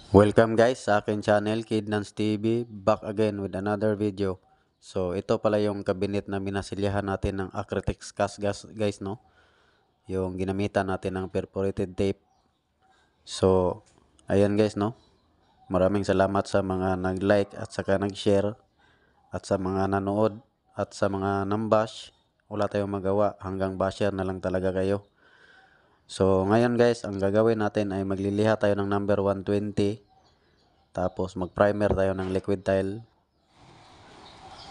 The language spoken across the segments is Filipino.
Welcome guys sa akin channel, Kidnans TV, back again with another video. So ito pala yung cabinet na minasilyahan natin ng Acrytex cast guys, no? Yung ginamitan natin ng perforated tape. So ayan guys, no? Maraming salamat sa mga nag-like at saka nag-share at sa mga nanood at sa mga nambash. Wala tayong magawa, hanggang basher na lang talaga kayo. So ngayon guys, ang gagawin natin ay magliliha tayo ng number 120. Tapos mag-primer tayo ng liquid tile.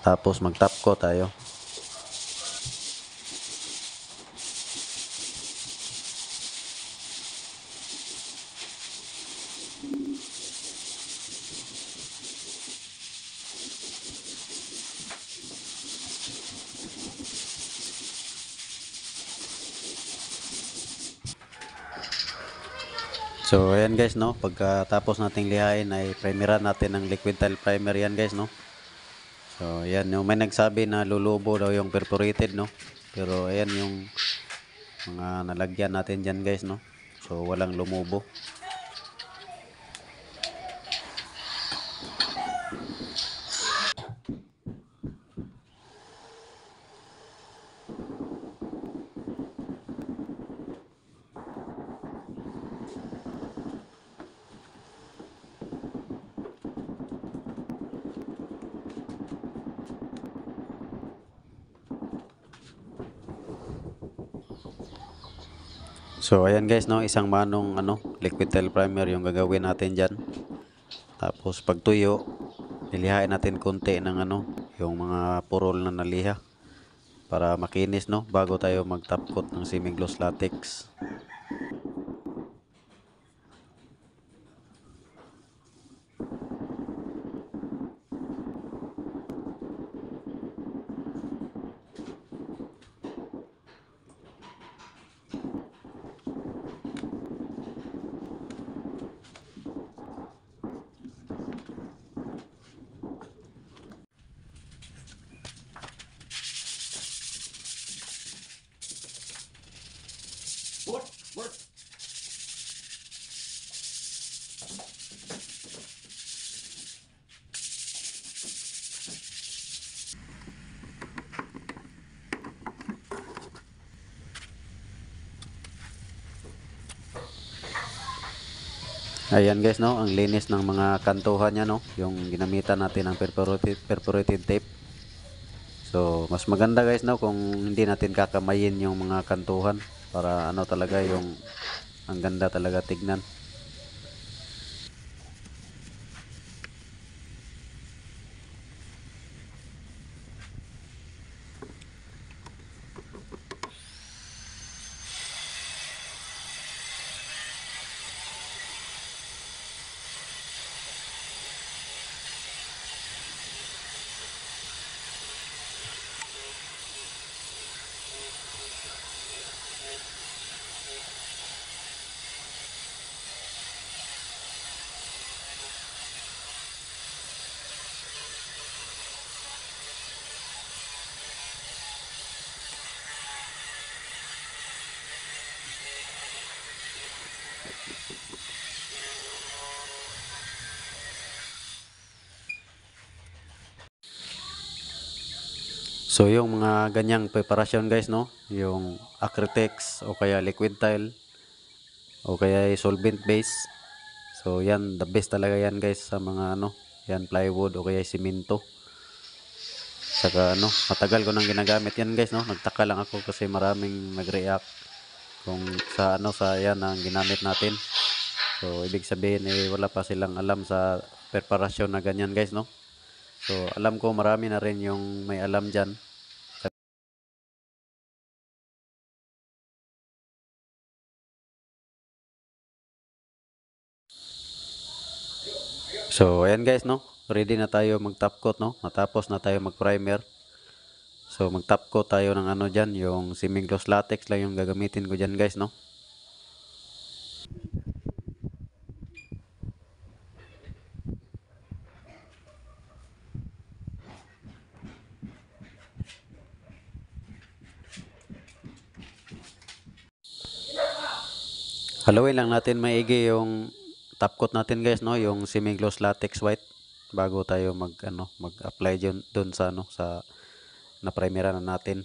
Tapos mag-top coat tayo. So ayan guys, no, pagkatapos nating lihain ay primeran natin ng liquid tile primer yan guys, no. So ayan, yung may nagsabi na lulubo daw yung perforated, no. Pero ayan yung mga nalagyan natin dyan guys, no. So walang lumubo. So ayan guys, no, isang manong liquid tile primer yung gagawin natin dyan. Tapos pag tuyo, lilihain natin konti ng yung mga purol na naliha para makinis, no, bago tayo mag-top coat ng semi-gloss latex. Ayan guys, no, ang linis ng mga kantuhan niya, no, yung ginamitan natin ng perforated tape. So mas maganda guys, no, kung hindi natin kakamayin yung mga kantuhan para talaga yung ang ganda talaga tignan. So yung mga ganyang preparasyon guys, no, yung Acrytex o kaya liquid tile o kaya solvent base. So yan, the best talaga yan guys sa mga yan plywood o kaya simento. Saka matagal ko nang ginagamit yan guys, no. Nagtaka lang ako kasi maraming nag-react kung sa yan ang ginamit natin. So ibig sabihin wala pa silang alam sa preparasyon na ganyan guys, no. So alam ko marami na rin yung may alam diyan. So ayan guys, no. Ready na tayo mag-top coat, no. Matapos na tayo mag-primer. So mag-top coat tayo ng diyan, yung semi-gloss latex lang yung gagamitin ko diyan guys, no. Haluin lang natin maigi yung top coat natin guys, no, yung semi-gloss latex white bago tayo mag-apply doon sa sa na primera na natin.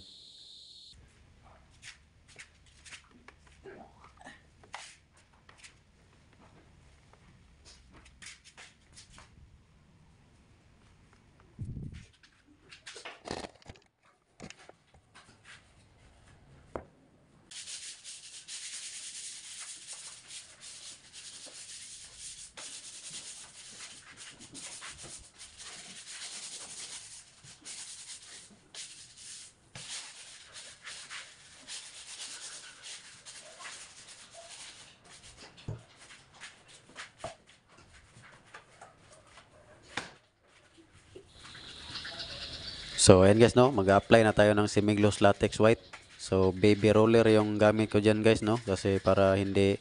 So, ayan guys, no, mag-apply na tayo ng semi-gloss latex white. So, baby roller yung gamit ko diyan guys, no, kasi para hindi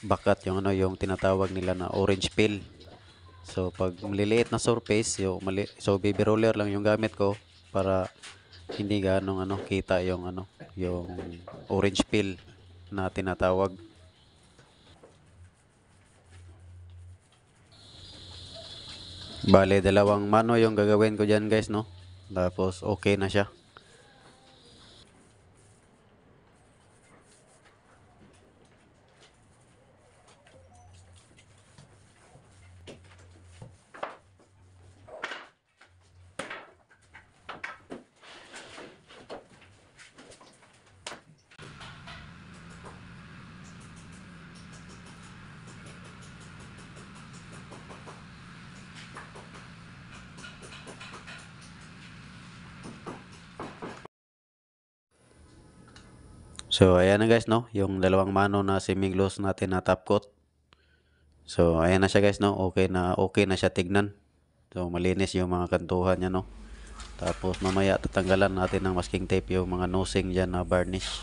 bakat yung yung tinatawag nila na orange peel. So, pag maliliit na surface, so baby roller lang yung gamit ko para hindi ganong kita yung yung orange peel na tinatawag. Bale, dalawang mano yung gagawin ko diyan guys, no. Tapos okay na siya. So, ayan na guys, no, yung dalawang mano na semi-gloss natin na top coat. So, ayan na siya guys, no, okay na siya tignan. So, malinis yung mga kantuhan niya, no. Tapos, mamaya tatanggalan natin ng masking tape yung mga nosing dyan na varnish.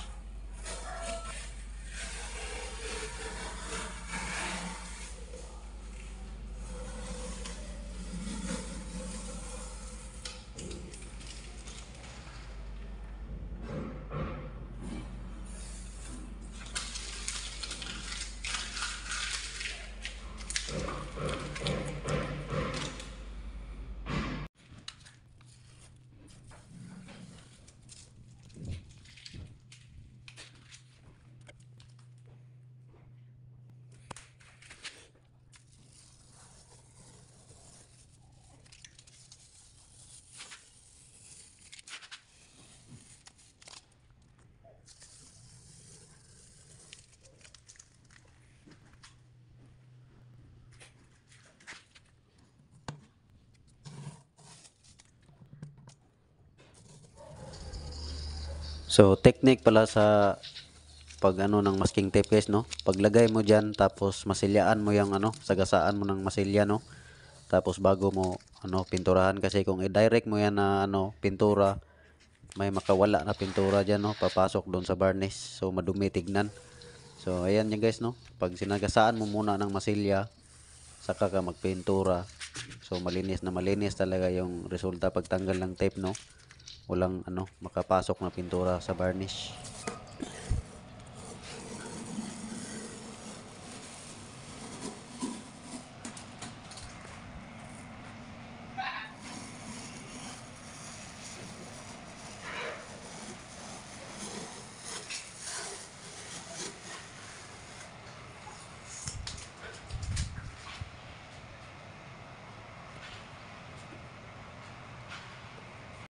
So, technique pala sa pag ng masking tape guys, no. Paglagay mo diyan tapos masilyaan mo yung sagasaan mo ng masilya, no. Tapos bago mo pinturahan kasi kung i-direct mo yan na pintura, may makawala na pintura diyan, no, papasok doon sa varnish. So, madumi tignan. So, ayan yan guys, no. Pag sinagasaan mo muna ng masilya, saka ka magpintura. So, malinis na malinis talaga yung resulta pagtanggal ng tape, no. Walang makapasok na pintura sa varnish.